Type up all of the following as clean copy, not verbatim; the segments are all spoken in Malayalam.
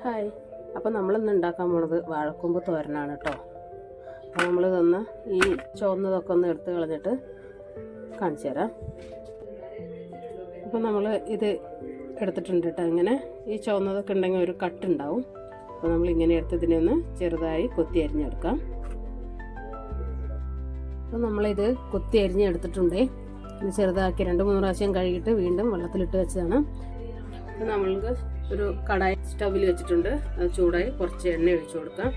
ഹായ്, അപ്പോൾ നമ്മളിന്ന് ഉണ്ടാക്കാൻ പോണത് വാഴക്കൂമ്പ് തോരനാണ് കേട്ടോ. അപ്പോൾ നമ്മളിതൊന്ന് ഈ ചുവന്നതൊക്കെ ഒന്ന് എടുത്ത് കളഞ്ഞിട്ട് കാണിച്ചു തരാം. അപ്പോൾ നമ്മൾ ഇത് എടുത്തിട്ടുണ്ട് കേട്ടോ. ഇങ്ങനെ ഈ ചുവന്നതൊക്കെ ഉണ്ടെങ്കിൽ ഒരു കട്ടുണ്ടാവും. അപ്പോൾ നമ്മളിങ്ങനെ എടുത്ത് ഇതിനെ ഒന്ന് ചെറുതായി കൊത്തി അരിഞ്ഞെടുക്കാം. അപ്പോൾ നമ്മളിത് കൊത്തി അരിഞ്ഞെടുത്തിട്ടുണ്ട്. ഇത് ചെറുതാക്കി 2-3 പ്രാവശ്യം കഴുകിയിട്ട് വീണ്ടും വെള്ളത്തിലിട്ട് വെച്ചതാണ്. അപ്പോൾ നമ്മൾക്ക് ഒരു കടായി സ്റ്റവിൽ വെച്ചിട്ടുണ്ട്. അത് ചൂടായി കുറച്ച് എണ്ണ ഒഴിച്ചു കൊടുക്കാം.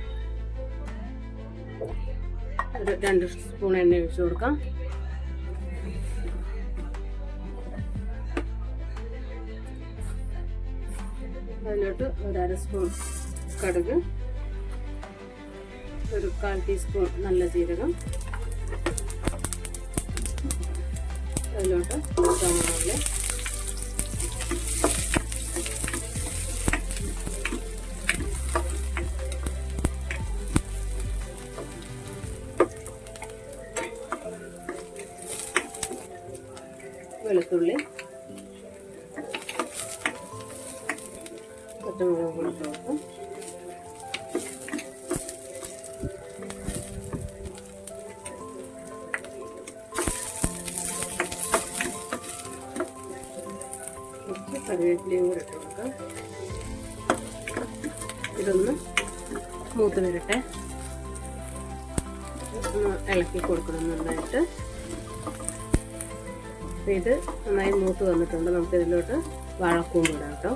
ഒരു 2 സ്പൂൺ എണ്ണ ഒഴിച്ചു കൊടുക്കാം. അതിലോട്ട് ഒരു 1/2 സ്പൂൺ കടുക്, ഒരു 1/4 ടീസ്പൂൺ നല്ല ജീരകം, അതിലോട്ട് ചുവന്നുള്ളി, വെളുത്തുള്ളി, പച്ചമുളക് കൊടുത്ത് കൊടുക്കും. കുറച്ച് കറിവേപ്പിലയും കൂടെ ഇട്ട് കൊടുക്കാം. ഇതൊന്ന് മൂത്ത് വരട്ടെ. ഒന്ന് ഇളക്കി കൊടുക്കണം നന്നായിട്ട്. ഇത് നന്നായി മൂത്ത് വന്നിട്ടുണ്ട്. നമുക്ക് ഇതിലോട്ട് വാഴക്കൂമ്പ് ഇടാം കേട്ടോ.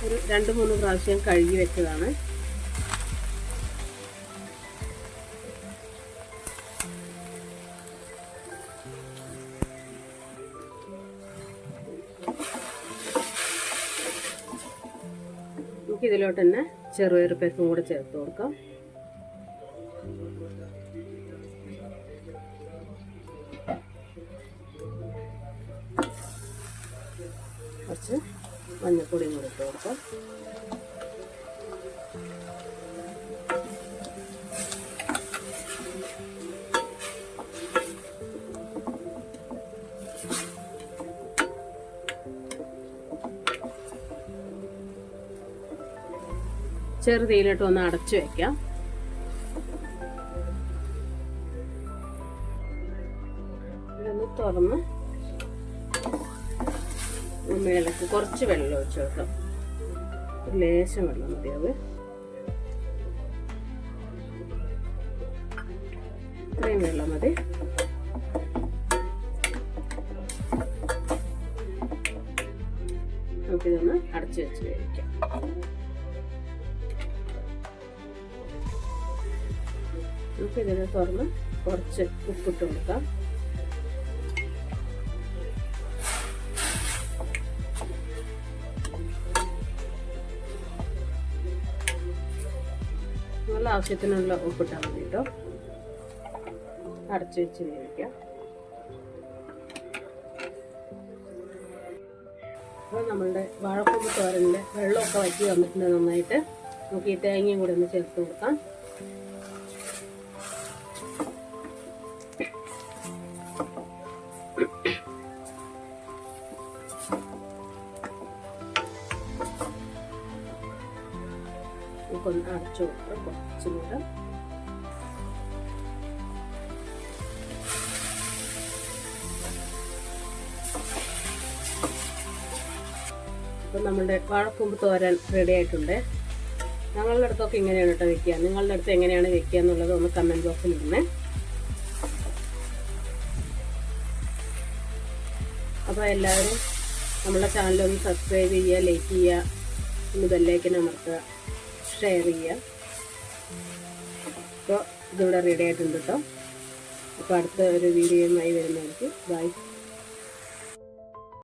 ഒരു 2-3 പ്രാവശ്യം കഴുകി വെച്ചതാണ്. നമുക്ക് ഇതിലോട്ട് തന്നെ ചെറുപയറും കൂടെ ചേർത്ത് കൊടുക്കാം. കുറച്ച് മഞ്ഞൾപ്പൊടിയും കൂടെ ഇട്ട് കൊടുക്കാം. ചെറുതീയിലിട്ട് ഒന്ന് അടച്ചു വെക്കാം. ഇതൊന്ന് തുറന്ന് മേലേക്ക് കുറച്ച് വെള്ളം ഒഴിച്ചു വെക്കാം. ഒരു ലേശം വെള്ളം മതിയാവ്. ഇത്രയും വെള്ളം മതി. നമുക്കിതൊന്ന് അടച്ചു വെച്ച് വേവിക്കാം. നമുക്കിതിനെ തുറന്ന് കുറച്ച് ഉപ്പിട്ട് കൊടുക്കാം. നല്ല ആവശ്യത്തിനുള്ള ഉപ്പിട്ടാൽ മതി കേട്ടോ. അടച്ചു വെച്ച് വേവിക്കാം. അപ്പോൾ നമ്മളുടെ വാഴക്കൂമ്പ് തോരനിലെ വെള്ളമൊക്കെ വറ്റി വന്നിട്ടുണ്ട് നന്നായിട്ട്. നമുക്ക് ഈ തേങ്ങയും കൂടെ ഒന്ന് ചേർത്ത് കൊടുക്കാം. നമുക്കൊന്ന് അടച്ചു കൊടുക്കാം കുറച്ച് നേരം. അപ്പം നമ്മുടെ വാഴക്കൂമ്പ് തോരൻ റെഡി ആയിട്ടുണ്ട്. ഞങ്ങളുടെ അടുത്തൊക്കെ ഇങ്ങനെയാണ് കേട്ടോ വെക്കുക. നിങ്ങളുടെ അടുത്ത് എങ്ങനെയാണ് വെക്കുക എന്നുള്ളത് ഒന്ന് കമൻറ്റ് ബോക്സിൽ ഇടണേ. അപ്പോൾ എല്ലാവരും നമ്മുടെ ചാനലൊന്ന് സബ്സ്ക്രൈബ് ചെയ്യുക, ലൈക്ക് ചെയ്യുക, ഒന്ന് ബെല്ലൈക്കൻ അമർത്തുക, ഷെയർ ചെയ്യുക. അപ്പോൾ ഇതിവിടെ റെഡി ആയിട്ടുണ്ട് കേട്ടോ. അപ്പോൾ അടുത്ത ഒരു വീഡിയോയുമായി വരുന്നവർക്ക് ബൈ.